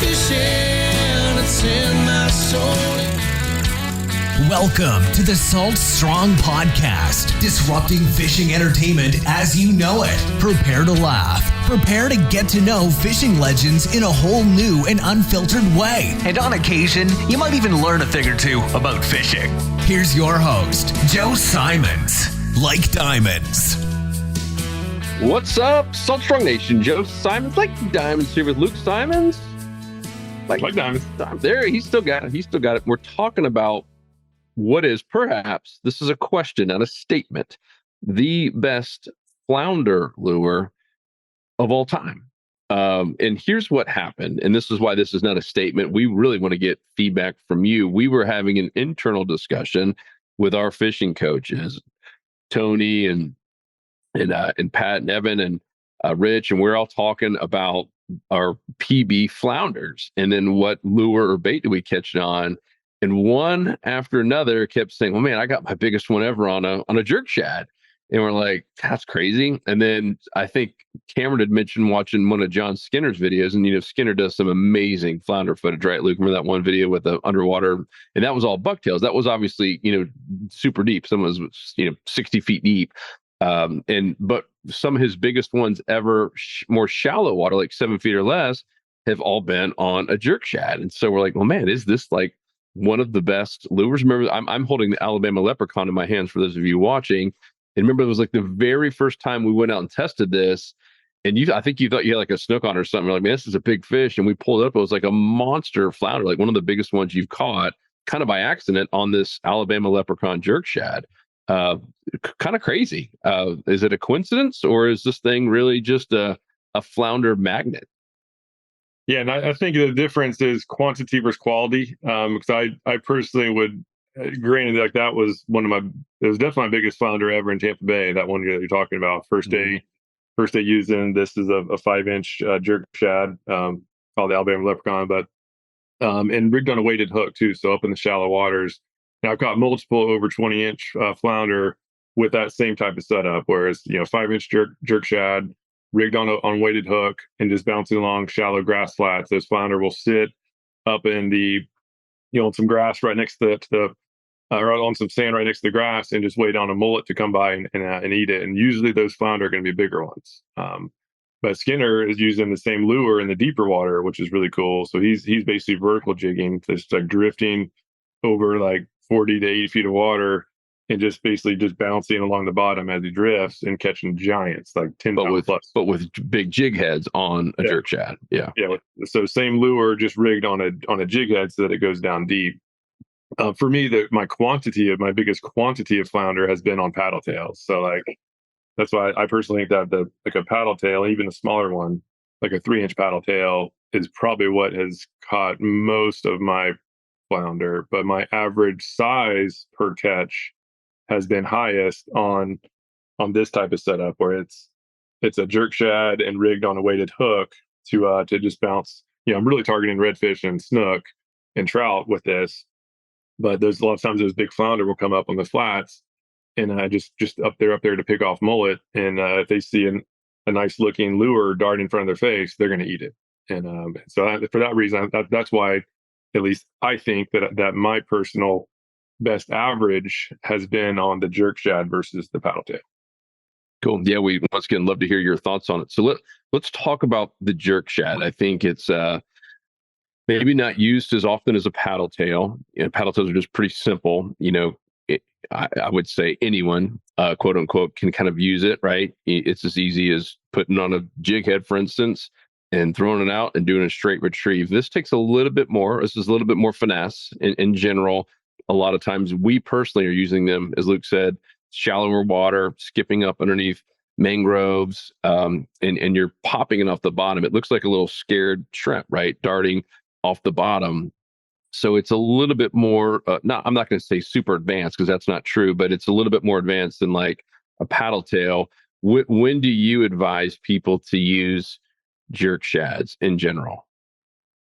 fishing, it's in my soul. Welcome to the Salt Strong Podcast, disrupting fishing entertainment as you know it. Prepare to laugh. Prepare to get to know fishing legends in a whole new and unfiltered way. And on occasion, you might even learn a thing or two about fishing. Here's your host, Joe Simons. Like diamonds. What's up, Salt Strong Nation? Joe Simons, like diamonds, here with Luke Simons. Like diamonds. There, he's still got it. We're talking about what is perhaps, this is a question, not a statement, the best flounder lure of all time. And here's what happened. And this is why this is not a statement. We really want to get feedback from you. We were having an internal discussion with our fishing coaches, Tony and Pat and Evan and Rich, and we're all talking about our PB flounders and then what lure or bait do we catch it on. And one after another kept saying, well, man, I got my biggest one ever on a jerk shad. And we're like, that's crazy. And then I think Cameron had mentioned watching one of John Skinner's videos. And, Skinner does some amazing flounder footage, right, Luke? Remember that one video with the underwater? And that was all bucktails. That was obviously, super deep. Some was, 60 feet deep. But some of his biggest ones ever, more shallow water, like 7 feet or less, have all been on a jerk shad. And so we're like, well, man, is this like one of the best lures? Remember, I'm holding the Alabama Leprechaun in my hands for those of you watching. And remember, it was like the very first time we went out and tested this. And I think you thought you had like a snook on or something. We're like, man, this is a big fish. And we pulled it up. It was like a monster flounder, like one of the biggest ones you've caught, kind of by accident on this Alabama Leprechaun jerk shad. Kind of crazy. Is it a coincidence, or is this thing really just a flounder magnet? Yeah, and I think the difference is quantity versus quality. Because I personally would, granted, like that was it was definitely my biggest flounder ever in Tampa Bay. That one that you're talking about, first day using this is a 5-inch jerk shad called the Alabama Leprechaun, but and rigged on a weighted hook too, so up in the shallow waters. Now I've got multiple over 20-inch flounder with that same type of setup, whereas 5-inch jerk shad, rigged on weighted hook and just bouncing along shallow grass flats. Those flounder will sit up in the, on some grass right next to the or on some sand right next to the grass and just wait on a mullet to come by and eat it. And usually those flounder are going to be bigger ones. But Skinner is using the same lure in the deeper water, which is really cool. So he's basically vertical jigging, just like drifting over like 40 to 80 feet of water, and just basically just bouncing along the bottom as he drifts and catching giants, like 10 pounds plus. But with big jig heads on a jerk shad. Yeah. Yeah. So same lure, just rigged on a jig head so that it goes down deep. For me, my biggest quantity of flounder has been on paddle tails. So like, that's why I personally think that like a paddle tail, even a smaller one, like a 3-inch paddle tail, is probably what has caught most of my flounder. But my average size per catch has been highest on this type of setup, where it's a jerk shad and rigged on a weighted hook to just bounce. I'm really targeting redfish and snook and trout with this, but there's a lot of times those big flounder will come up on the flats, and just up there to pick off mullet, and if they see a nice looking lure dart in front of their face, they're going to eat it. And so for that reason, that's why, at least I think that my personal best average has been on the jerk shad versus the paddle tail. Cool. Yeah, we once again love to hear your thoughts on it. So let's talk about the jerk shad. I think it's maybe not used as often as a paddle tail. Paddle tails are just pretty simple. I would say anyone, quote unquote, can kind of use it, right? It's as easy as putting on a jig head, for instance, and throwing it out and doing a straight retrieve. This takes a little bit more. This is a little bit more finesse in general. A lot of times we personally are using them, as Luke said, shallower water, skipping up underneath mangroves, and you're popping it off the bottom. It looks like a little scared shrimp, right? Darting off the bottom. So it's a little bit more, I'm not going to say super advanced, because that's not true, but it's a little bit more advanced than like a paddle tail. When do you advise people to use jerk shads in general?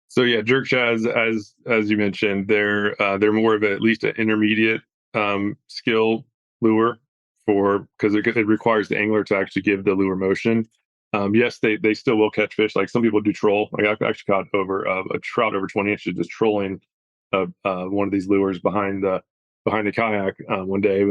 So yeah, jerk shads, as you mentioned, they're more of at least an intermediate skill lure, because it requires the angler to actually give the lure motion. Yes, they still will catch fish. Like some people do troll. Like I've actually caught over a trout over 20 inches just trolling one of these lures behind the kayak one day.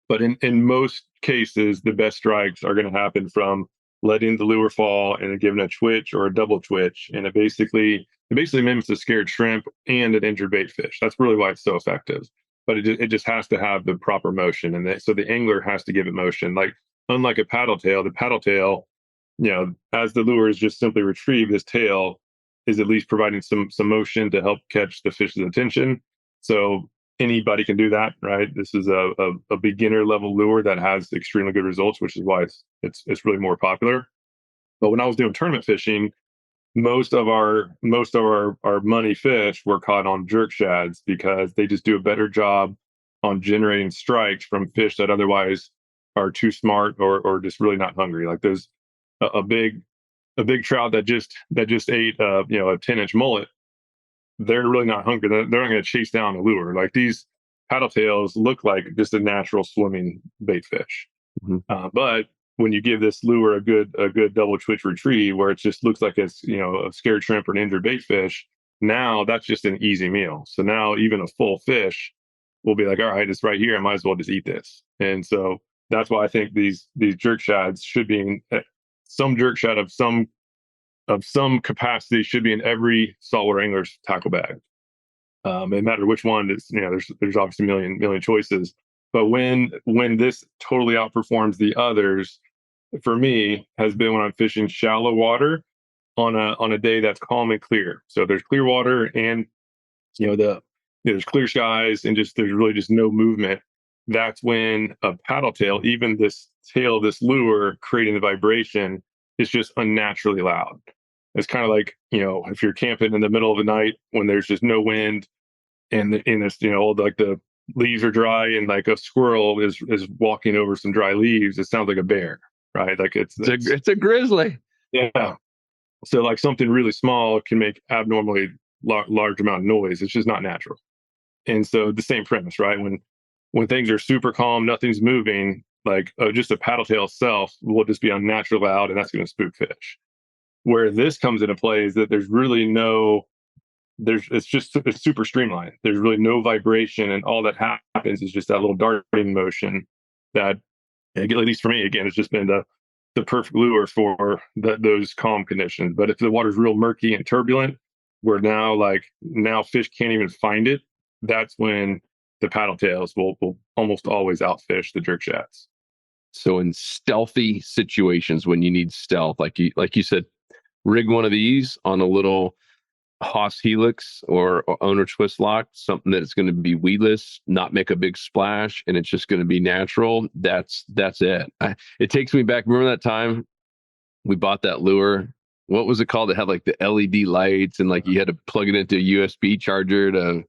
But in most cases, the best strikes are going to happen from letting the lure fall and then giving a twitch or a double twitch, and it basically mimics a scared shrimp and an injured bait fish. That's really why it's so effective. But it just has to have the proper motion, and so the angler has to give it motion. Like unlike a paddle tail, the paddle tail, as the lure is just simply retrieved, this tail is at least providing some motion to help catch the fish's attention. So anybody can do that, right? This is a beginner level lure that has extremely good results, which is why it's really more popular. But when I was doing tournament fishing, most of our money fish were caught on jerk shads because they just do a better job on generating strikes from fish that otherwise are too smart or just really not hungry. Like there's a big trout that just ate a 10-inch mullet. They're really not hungry. They're not going to chase down a lure. Like these paddle tails look like just a natural swimming bait fish. Mm-hmm. But when you give this lure a good double twitch retrieve where it just looks like it's a scared shrimp or an injured bait fish, now that's just an easy meal. So now even a full fish will be like, all right, it's right here. I might as well just eat this. And so that's why I think these jerk shads should be in some jerk shad of some capacity should be in every saltwater angler's tackle bag. No matter which one, there's obviously a million choices. But when this totally outperforms the others, for me, has been when I'm fishing shallow water on a day that's calm and clear. So there's clear water and there's clear skies and there's really just no movement. That's when a paddle tail, even this tail of this lure creating the vibration, is just unnaturally loud. It's kind of like, if you're camping in the middle of the night when there's just no wind and it's, like the leaves are dry and like a squirrel is walking over some dry leaves, it sounds like a bear, right? Like it's a grizzly. Yeah. So like something really small can make abnormally large amount of noise. It's just not natural. And so the same premise, right? When things are super calm, nothing's moving, like just a paddle tail itself will just be unnatural loud, and that's going to spook fish. Where this comes into play is that it's super streamlined. There's really no vibration, and all that happens is just that little darting motion that, at least for me, again, it's just been the perfect lure for those calm conditions. But if the water's real murky and turbulent, where now fish can't even find it, that's when the paddle tails will almost always outfish the jerk shads. So in stealthy situations, when you need stealth, like you said, rig one of these on a little Haas Helix or owner twist lock, something that is going to be weedless, not make a big splash, and it's just going to be natural. That's it. It takes me back. Remember that time we bought that lure? What was it called? It had like the LED lights and like you had to plug it into a USB charger to.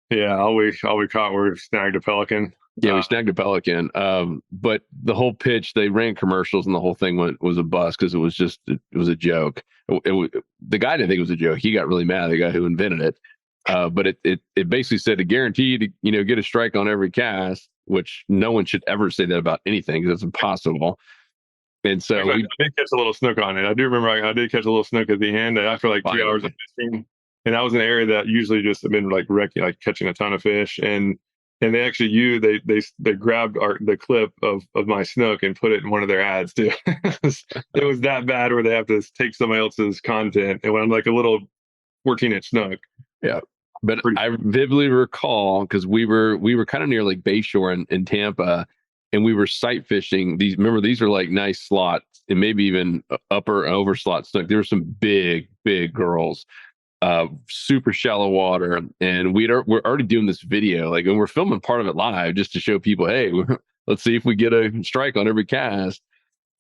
Yeah, all we caught were snagged a pelican. Yeah, we snagged a pelican. But the whole pitch, they ran commercials and the whole thing was a bust because it was a joke. The guy didn't think it was a joke. He got really mad, the guy who invented it. But it basically said to guarantee you to get a strike on every cast, which no one should ever say that about anything because it's impossible. And so I did catch a little snook on it. I do remember I did catch a little snook at the end after like 2 hours of fishing. And that was an area that usually just have been like wrecking, like catching a ton of fish. And they actually they grabbed the clip of my snook and put it in one of their ads too. It was that bad where they have to take somebody else's content. And when I'm like a little 14-inch snook. Yeah. But I vividly recall because we were kind of near like Bayshore in Tampa, and we were sight fishing these. Remember, these are like nice slots and maybe even upper over slot snook. There were some big girls. Super shallow water, and we're already doing this video, and we're filming part of it live just to show people, hey, let's see if we get a strike on every cast.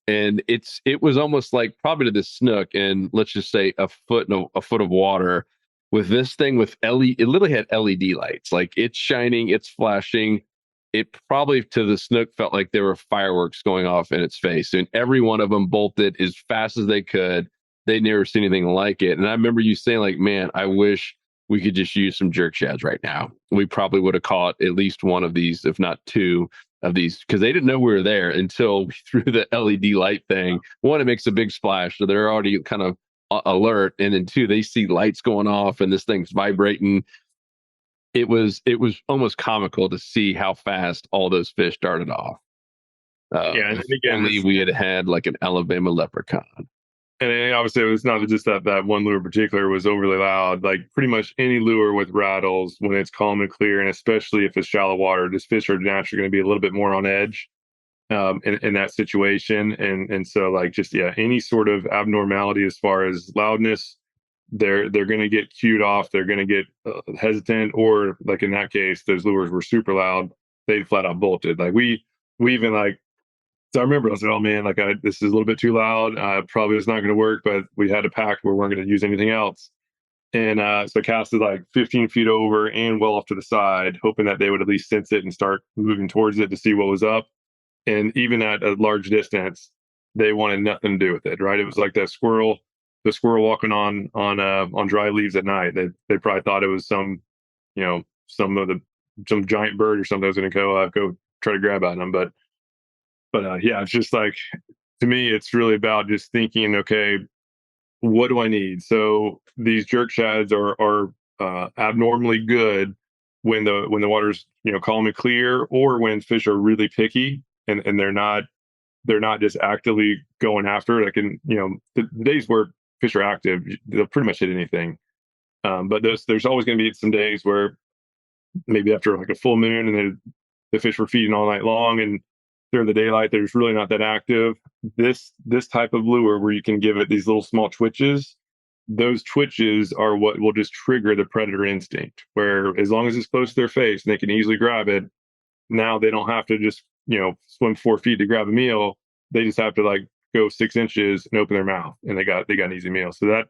And it was almost like probably to the snook, and let's just say a foot of water with this thing with LED. It literally had LED lights, like it's shining, it's flashing. It probably to the snook felt like there were fireworks going off in its face, and every one of them bolted as fast as they could. They'd never seen anything like it. And I remember you saying, like, man, I wish we could just use some jerk shads right now. We probably would have caught at least one of these, if not two, of these because they didn't know we were there until we threw the LED light thing. One, it makes a big splash, so they're already kind of alert, and then two, they see lights going off and this thing's vibrating. It was almost comical to see how fast all those fish started off. Yeah, and again, only we had like an Alabama leprechaun. And obviously, it was not just that one lure in particular was overly loud. Like pretty much any lure with rattles, when it's calm and clear, and especially if it's shallow water, just fish are naturally going to be a little bit more on edge in that situation. And so, like, just any sort of abnormality as far as loudness, they're going to get cued off. They're going to get hesitant, or like in that case, those lures were super loud. They flat out bolted. Like we even like. So I remember I was like, oh man, like this is a little bit too loud. Probably it's not going to work, but we had a pack where we weren't going to use anything else. And so I casted like 15 feet over and well off to the side, hoping that they would at least sense it and start moving towards it to see what was up. And even at a large distance, they wanted nothing to do with it, right? It was like the squirrel walking on dry leaves at night. They probably thought it was some giant bird or something that was going to go try to grab at them. But yeah, it's just like, to me, it's really about just thinking, okay, what do I need? So these jerk shads are abnormally good when the water's calm and clear, or when fish are really picky and they're not just actively going after it. Like in the days where fish are active, they'll pretty much hit anything. But there's always going to be some days where maybe after like a full moon and the fish were feeding all night long, and during the daylight, there's really not that active. This type of lure where you can give it these little small twitches, those twitches are what will just trigger the predator instinct, where as long as it's close to their face and they can easily grab it, now they don't have to just, swim 4 feet to grab a meal. They just have to like go 6 inches and open their mouth, and they got an easy meal. So that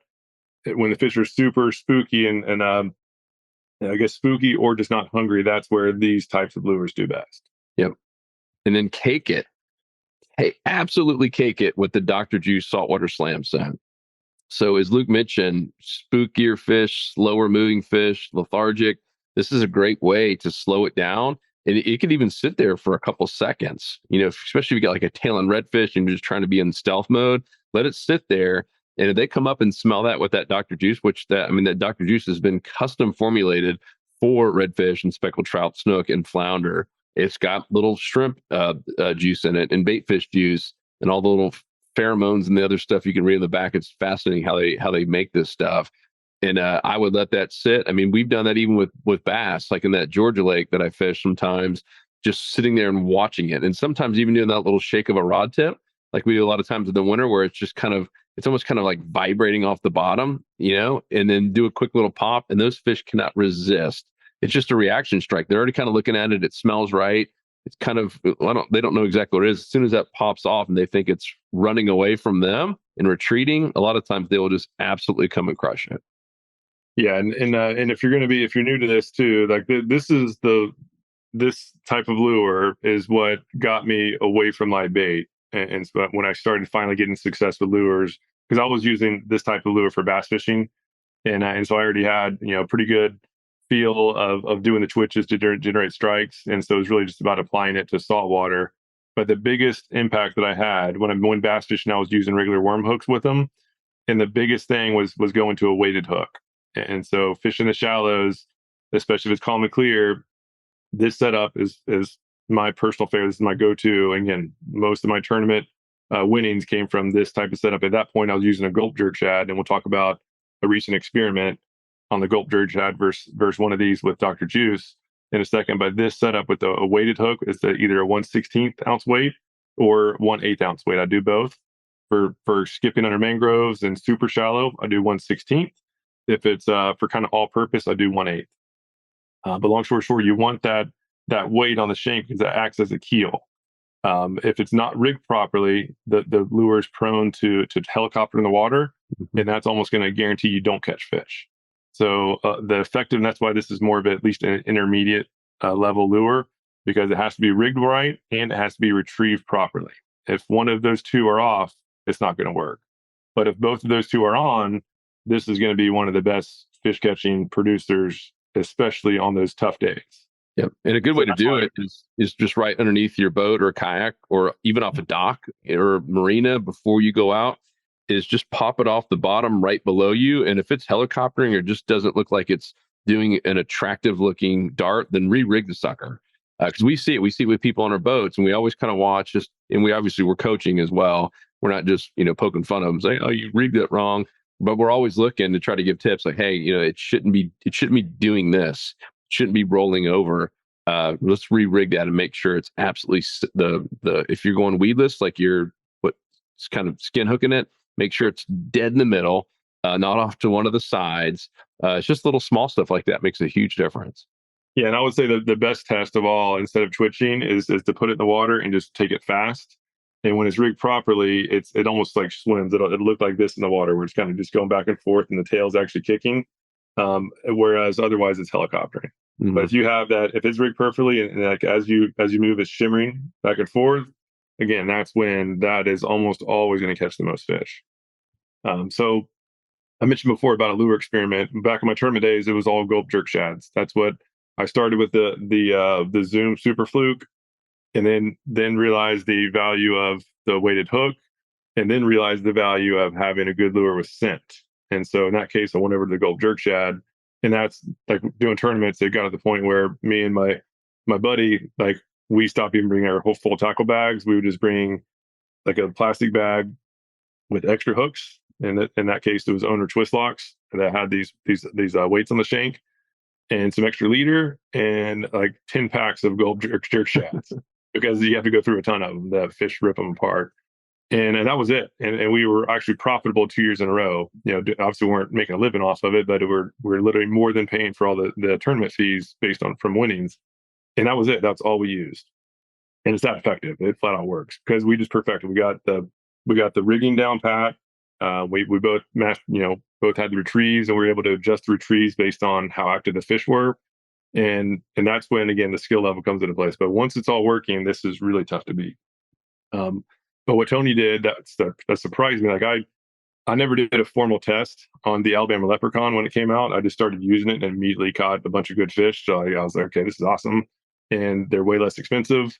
when the fish are super spooky and I guess spooky or just not hungry, that's where these types of lures do best. Yep. And then cake it. Hey, absolutely cake it with the Dr. Juice saltwater slam set. So as Luke mentioned, spookier fish, slower moving fish, lethargic. This is a great way to slow it down. And it could even sit there for a couple seconds, especially if you got like a tail on redfish and you're just trying to be in stealth mode, let it sit there. And if they come up and smell that with that Dr. Juice, that Dr. Juice has been custom formulated for redfish and speckled trout, snook, and flounder. It's got little shrimp juice in it and baitfish juice and all the little pheromones and the other stuff you can read in the back. It's fascinating how they make this stuff. And I would let that sit. I mean, we've done that even with bass, like in that Georgia lake that I fish sometimes, just sitting there and watching it. And sometimes even doing that little shake of a rod tip, like we do a lot of times in the winter, where it's just it's almost kind of like vibrating off the bottom, and then do a quick little pop, and those fish cannot resist. It's just a reaction strike. They're already kind of looking at it. It smells right. It's kind of, they don't know exactly what it is. As soon as that pops off and they think it's running away from them and retreating, a lot of times they will just absolutely come and crush it. Yeah. And if you're new to this too, like this type of lure is what got me away from live bait. And so when I started finally getting success with lures, because I was using this type of lure for bass fishing. And so I already had, pretty good feel of doing the twitches to generate strikes. And so it was really just about applying it to saltwater. But the biggest impact that I had when bass fishing, I was using regular worm hooks with them. And the biggest thing was going to a weighted hook. And so fishing the shallows, especially if it's calm and clear, this setup is my personal favorite. This is my go-to. And again, most of my tournament winnings came from this type of setup. At that point, I was using a GULP jerk shad, and we'll talk about a recent experiment on the GULP jerk shad versus one of these with Dr. Juice in a second. But this setup with a weighted hook is either a 1/16 ounce weight or 1/8 ounce weight. I do both. For skipping under mangroves and super shallow, I do 1/16. If it's for kind of all purpose, I do 1/8. But long story short, you want that weight on the shank because that acts as a keel. If it's not rigged properly, the lure is prone to helicopter in the water, and that's almost going to guarantee you don't catch fish. So the effective, and that's why this is more of at least an intermediate level lure, because it has to be rigged right and it has to be retrieved properly. If one of those two are off, it's not going to work. But if both of those two are on, this is going to be one of the best fish catching producers, especially on those tough days. Yep. And a good So way to that's do why, it is just right underneath your boat or kayak or even off a dock or marina before you go out, is just pop it off the bottom right below you. And if it's helicoptering or just doesn't look like it's doing an attractive looking dart, then re-rig the sucker. Because we see it with people on our boats, and we always kind of watch just, and we're coaching as well. We're not just, poking fun of them saying, oh, you rigged it wrong. But we're always looking to try to give tips like, hey, it shouldn't be doing this. It shouldn't be rolling over. Let's re-rig that and make sure it's absolutely the if you're going weedless, like you're kind of skin hooking it, make sure it's dead in the middle, not off to one of the sides. It's just little small stuff like that makes a huge difference. yeah, and I would say the best test of all, instead of twitching, is to put it in the water and just take it fast. And when it's rigged properly, it almost like swims. It'll look like this in the water, where it's kind of just going back and forth, and the tail's actually kicking. Whereas otherwise, it's helicoptering. Mm-hmm. But if you have that, if it's rigged perfectly, and like as you move, it's shimmering back and forth. Again, that's when that is almost always going to catch the most fish. So I mentioned before about a lure experiment. Back in my tournament days, it was all gulp jerk shads. That's what I started with, the Zoom Super Fluke, and then realized the value of the weighted hook, and then realized the value of having a good lure with scent. And so in that case, I went over to the gulp jerk shad, and that's like doing tournaments. It got to the point where me and my buddy, like, we stopped even bringing our whole full tackle bags. We would just bring like a plastic bag with extra hooks. And in that case, it was owner twist locks that had these weights on the shank, and some extra leader, and like 10 packs of gulp jerk shads, because you have to go through a ton of them. The fish rip them apart. And that was it. And we were actually profitable 2 years in a row. Obviously we weren't making a living off of it, but we're literally more than paying for all the tournament fees based on from winnings. And that was it. That's all we used. And it's that effective. It flat out works because we just perfected. We got the rigging down pat. We both matched, both had the retrieves, and we were able to adjust the retrieves based on how active the fish were. And that's when, again, the skill level comes into place. But once it's all working, this is really tough to beat. But what Tony did, that surprised me. Like, I never did a formal test on the Alabama leprechaun when it came out. I just started using it and immediately caught a bunch of good fish. So I was like, okay, this is awesome. And they're way less expensive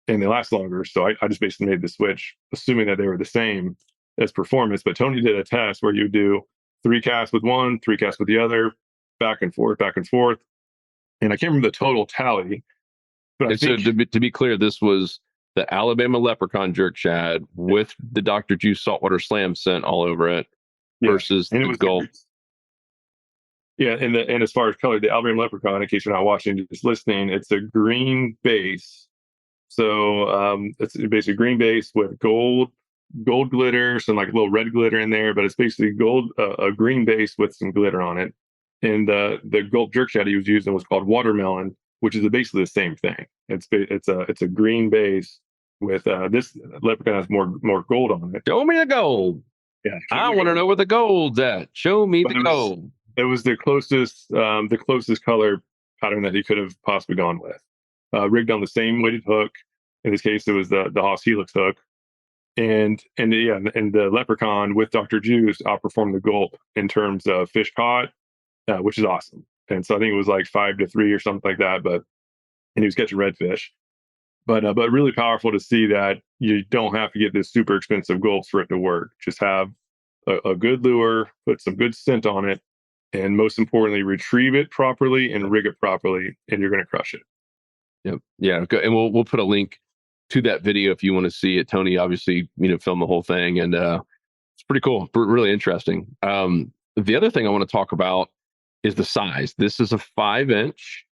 and they last longer. So I just basically made the switch, assuming that they were the same as performance. But Tony did a test where you do 3 casts with one, 3 casts with the other, back and forth, back and forth. And I can't remember the total tally. But I think, so to be clear, this was the Alabama leprechaun jerk shad with the Dr. Juice saltwater slam scent all over it, versus and the it was gulp. Yeah, and as far as color, the Alabama leprechaun, in case you're not watching, just listening, it's a green base. So it's basically green base with gold glitter, some like a little red glitter in there, but it's basically gold, a green base with some glitter on it. And the gulp jerk shad he was using was called watermelon, which is basically the same thing. It's a green base with this leprechaun has more gold on it. Show me the gold. Yeah, I want to know where the gold's at. Show me the gold. It was the closest color pattern that he could have possibly gone with. Rigged on the same weighted hook. In this case, it was the Haas Helix hook. And the leprechaun with Dr. Juice outperformed the gulp in terms of fish caught, which is awesome. And so I think it was like 5-3 or something like that. And he was catching redfish. But really powerful to see that you don't have to get this super expensive gulps for it to work. Just have a good lure, put some good scent on it, and most importantly, retrieve it properly and rig it properly, and you're going to crush it. Yep. Yeah. And we'll put a link to that video if you want to see it. Tony obviously, filmed the whole thing, and it's pretty cool. Really interesting. The other thing I want to talk about is the size. This is a 5-inch.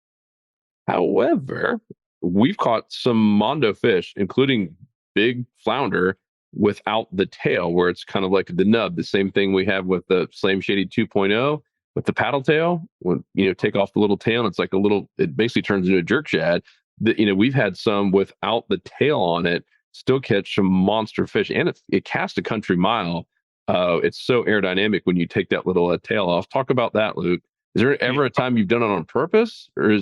However, we've caught some mondo fish, including big flounder, without the tail, where it's kind of like the nub. The same thing we have with the Slam Shady 2.0 with the paddle tail. When take off the little tail, and it's like it basically turns into a jerk shad. We've had some without the tail on it, still catch some monster fish, and it casts a country mile. It's so aerodynamic when you take that little tail off. Talk about that, Luke. Is there ever a time you've done it on purpose, or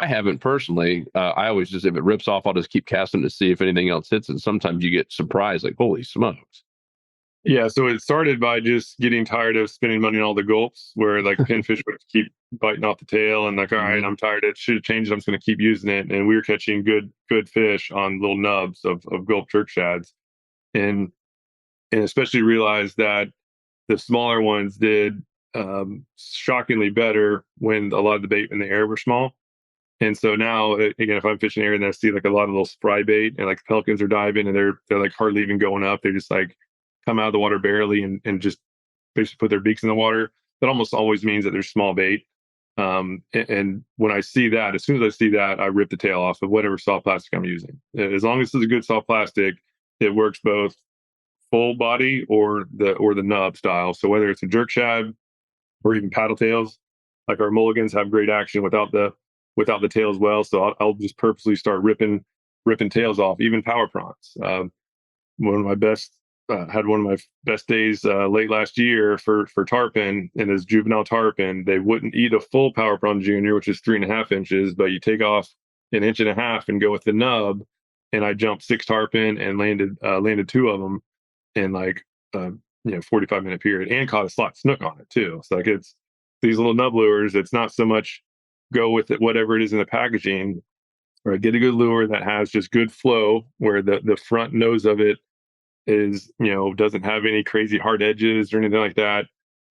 I haven't personally. I always just, if it rips off, I'll just keep casting to see if anything else hits it. Sometimes you get surprised, like, holy smokes. Yeah, so it started by just getting tired of spending money on all the gulps, where like pinfish would keep biting off the tail, and like, all right, I'm tired. It should have changed. I'm just going to keep using it, and we were catching good fish on little nubs of gulp jerk shads, and especially realized that the smaller ones did shockingly better when a lot of the bait in the air were small. And so now, again, if I'm fishing area and I see like a lot of little fry bait and like pelicans are diving and they're like hardly even going up, they just like come out of the water barely and just basically put their beaks in the water. That almost always means that there's small bait. And when I see that, as soon as I see that, I rip the tail off of whatever soft plastic I'm using. As long as it's a good soft plastic, it works both full body or the nub style. So whether it's a jerk shad or even paddle tails, like our mulligans have great action without the tail as well. So I'll just purposely start ripping tails off, even power prawns. One of my best had one of my best days late last year for tarpon, and as juvenile tarpon, they wouldn't eat a full power prawn junior, which is 3.5 inches, but you take off an inch and a half and go with the nub. And I jumped 6 tarpon and landed 2 of them in like 45-minute period, and caught a slot snook on it too. So like it's these little nub lures. It's not so much go with it, whatever it is in the packaging, or get a good lure that has just good flow, where the front nose of it is, doesn't have any crazy hard edges or anything like that.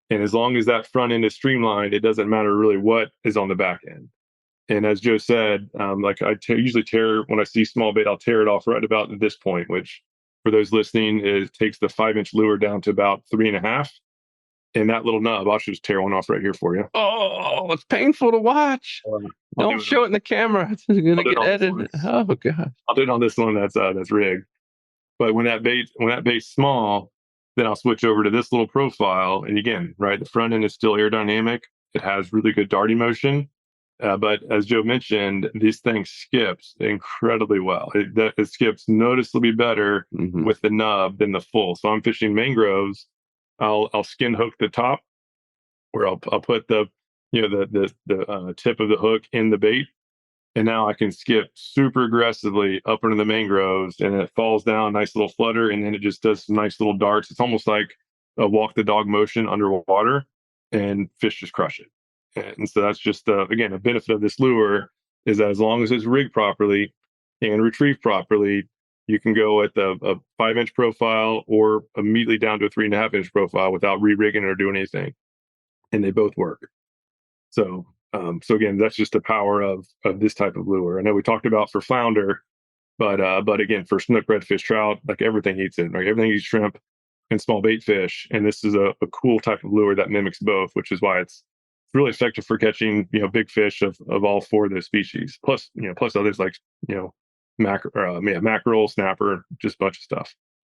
And as long as that front end is streamlined, it doesn't matter really what is on the back end. And as Joe said, like usually tear, when I see small bait, I'll tear it off right about at this point, which for those listening, it takes the 5-inch lure down to about 3.5. And that little nub, I'll just tear one off right here for you. Oh, it's painful to watch. Don't show it in the camera. It's going to get edited. Oh god. I'll do it on this one that's rigged. But when that bait's small, then I'll switch over to this little profile. And again, right, the front end is still aerodynamic. It has really good darting motion. But as Joe mentioned, this thing skips incredibly well. It skips noticeably better with the nub than the full. So I'm fishing mangroves. I'll skin hook the top, where I'll put the tip of the hook in the bait, and now I can skip super aggressively up into the mangroves, and it falls down, nice little flutter, and then it just does some nice little darts. It's almost like a walk the dog motion underwater, and fish just crush it. And so that's just again, a benefit of this lure is that as long as it's rigged properly and retrieved properly, you can go at a 5-inch profile or immediately down to a 3.5-inch profile without re-rigging or doing anything, and they both work. So again, that's just the power of this type of lure. I know we talked about for flounder, but again, for snook, redfish, trout, like everything eats it. Like everything eats shrimp and small bait fish, and this is a cool type of lure that mimics both, which is why it's really effective for catching big fish of all 4 of those species. Plus others like mackerel, snapper, just a bunch of stuff.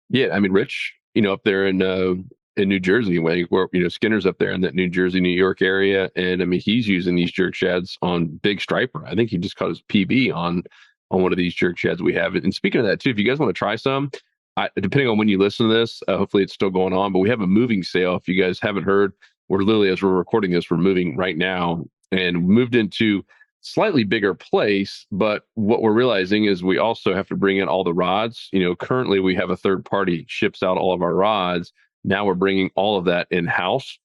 Yeah, I mean, Rich, up there in New Jersey, where Skinner's up there in that New Jersey, New York area, and I mean he's using these jerk shads on big striper. I think he just caught his PB on one of these jerk shads we have. And speaking of that too, if you guys want to try some, depending on when you listen to this, hopefully it's still going on, but we have a moving sale. If you guys haven't heard, we're literally, as we're recording this, we're moving right now, and moved into slightly bigger place. But what we're realizing is we also have to bring in all the rods. Currently we have a third party ships out all of our rods. Now we're bringing all of that in house,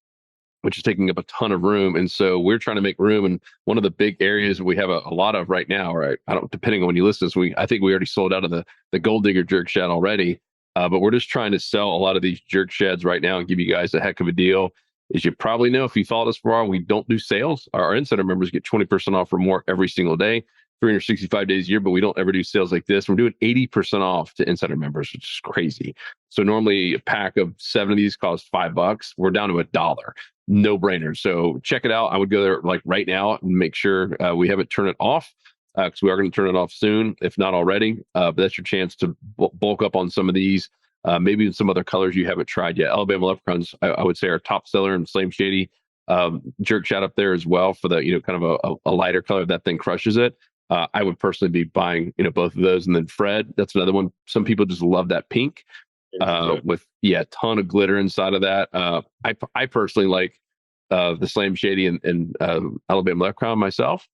which is taking up a ton of room. And so we're trying to make room. And one of the big areas we have a lot of right now, right? Depending on when you listen to this, I think we already sold out of the Gold Digger jerk shad already. But we're just trying to sell a lot of these jerk shads right now and give you guys a heck of a deal. As you probably know, if you followed us for a while, we don't do sales. Our insider members get 20% off or more every single day, 365 days a year, but we don't ever do sales like this. We're doing 80% off to insider members, which is crazy. So normally a pack of 7 of these costs $5. We're down to $1. No brainer. So check it out. I would go there like right now and make sure we haven't turned it off, because we are going to turn it off soon, if not already. But that's your chance to bulk up on some of these. Maybe some other colors you haven't tried yet. Alabama leprechauns, I would say, are top seller, and Slam Shady jerk shad up there as well for the kind of a lighter color. That thing crushes it. I would personally be buying both of those, and then Fred. That's another one. Some people just love that pink with a ton of glitter inside of that. I personally like the Slam Shady and Alabama leprechaun myself.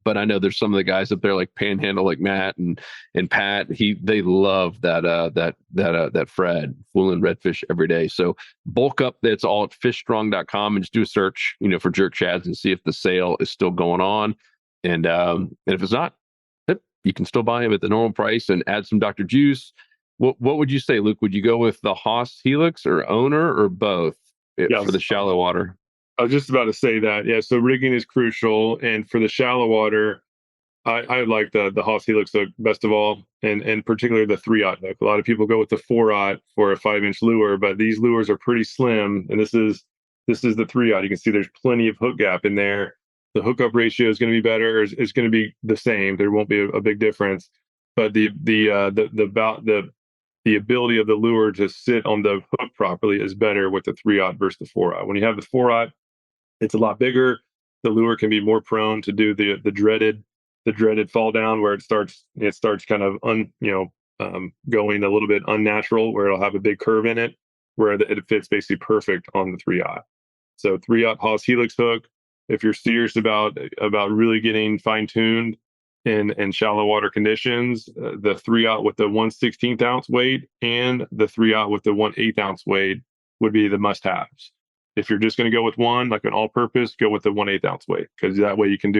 but I know there's some of the guys up there like Panhandle, like Matt and Pat. They love that Fred fooling redfish every day. So bulk up. That's all at fishstrong.com and just do a search, for jerk shads and see if the sale is still going on. And if it's not, you can still buy them at the normal price and add some Dr. Juice. What would you say, Luke? Would you go with the Haas Helix or Owner or both for the shallow water? I was just about to say that. Yeah. So rigging is crucial. And for the shallow water, I like the Haas Helix hook best of all, and particularly the 3/0 hook. A lot of people go with the 4/0 for a 5-inch lure, but these lures are pretty slim. And this is the 3/0. You can see there's plenty of hook gap in there. The hookup ratio is going to be better. It's going to be the same. There won't be a big difference. But the ability of the lure to sit on the hook properly is better with the 3/0 versus the 4/0. When you have the 4/0, it's a lot bigger. The lure can be more prone to do the dreaded fall down, where it starts kind of going a little bit unnatural, where it'll have a big curve in it, where it fits basically perfect on the 3/0. So 3/0 Haas Helix hook. If you're serious about really getting fine tuned in shallow water conditions, the 3/0 with the 1/16 ounce weight and the 3/0 with the 1/8 ounce weight would be the must haves. If you're just going to go with one, like an all purpose, go with the 1/8 ounce weight, because that way you can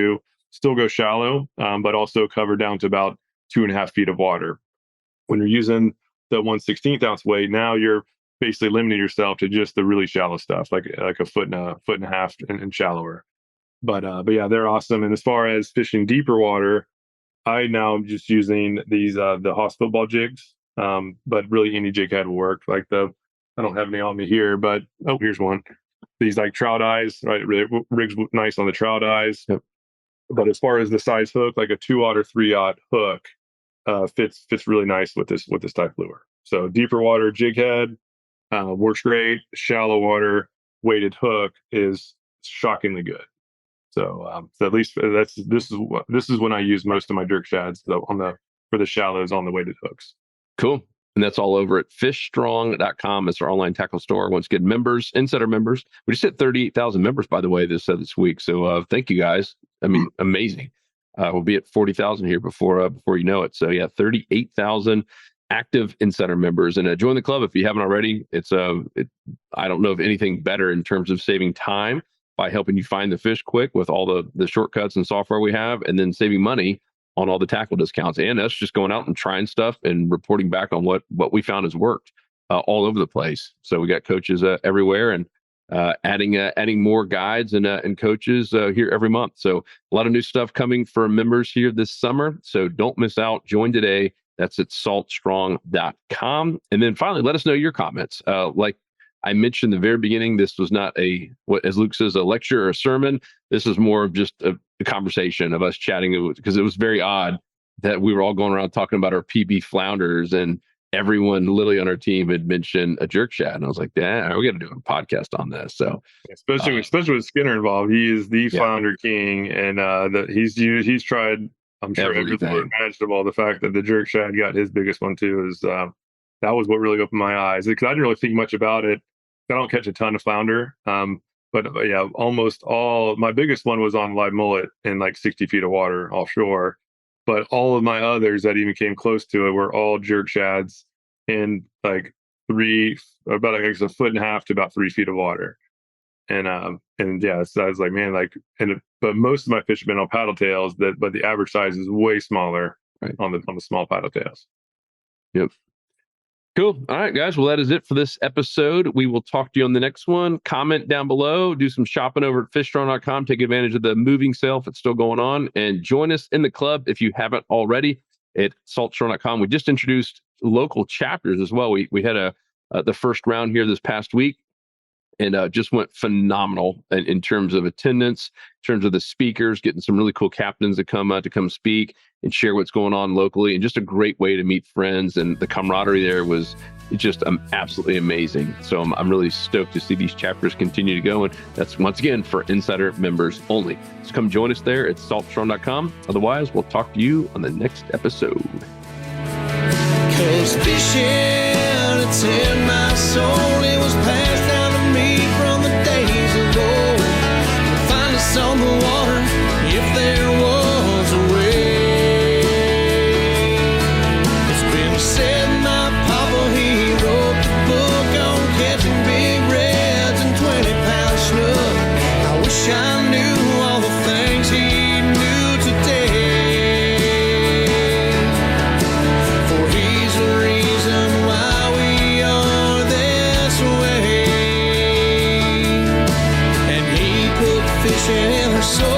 still go shallow, but also cover down to about 2.5 feet of water. When you're using the 1/16 ounce weight, now you're basically limiting yourself to just the really shallow stuff, like a foot and a half and shallower. But yeah, they're awesome. And as far as fishing deeper water, I now am just using these the Haas football jigs, but really any jig head will work. Like I don't have any on me here, but here's one. These like trout eyes, right? It really rigs nice on the trout eyes. Yep. But as far as the size hook, like a 2/0 or 3/0 hook, fits really nice with this type lure. So deeper water jig head works great. Shallow water weighted hook is shockingly good. So at least this is when I use most of my jerk shads for the shallows on the weighted hooks. Cool. And that's all over at fishstrong.com. It's our online tackle store. Once again, insider members. We just hit 38,000 members, by the way, this week. So thank you guys. I mean, amazing. We'll be at 40,000 here before you know it. So yeah, 38,000 active insider members, and join the club if you haven't already. I don't know of anything better in terms of saving time by helping you find the fish quick with all the shortcuts and software we have, and then saving money on all the tackle discounts, and us just going out and trying stuff and reporting back on what we found has worked all over the place. So we got coaches everywhere, and adding more guides and coaches here every month. So a lot of new stuff coming for members here this summer. So don't miss out. Join today. That's at saltstrong.com. And then finally, let us know your comments. Like I mentioned in the very beginning, this was not as Luke says, a lecture or a sermon. This is more of just a conversation of us chatting, because it was very odd that we were all going around talking about our PB flounders, and everyone literally on our team had mentioned a jerk shad. And I was like, we got to do a podcast on this. So especially with Skinner involved, he is the flounder king, and he's tried, I'm sure, everything imaginable. The fact that the jerk shad got his biggest one too is that was what really opened my eyes, because I didn't really think much about it. I don't catch a ton of flounder, but yeah, almost all. My biggest one was on live mullet in like 60 feet of water offshore, but all of my others that even came close to it were all jerk shads in like about a 1.5 to about 3 feet of water. And yeah, so I was like, man, but most of my fish have been on paddle tails, but the average size is way smaller on the small paddle tails. Yep. Cool. All right, guys. Well, that is it for this episode. We will talk to you on the next one. Comment down below. Do some shopping over at fishstrong.com. Take advantage of the moving sale if it's still going on. And join us in the club if you haven't already at saltstrong.com. We just introduced local chapters as well. We had the first round here this past week, and just went phenomenal in terms of attendance, in terms of the speakers, getting some really cool captains to come speak and share what's going on locally, and just a great way to meet friends. And the camaraderie there was just absolutely amazing. So I'm really stoked to see these chapters continue to go. And that's, once again, for insider members only. So come join us there at saltstrong.com. Otherwise, we'll talk to you on the next episode. 'Cause fishing, it's in my soul. It was passed down to me from the days of old. Find us on the water if there was passion in her soul.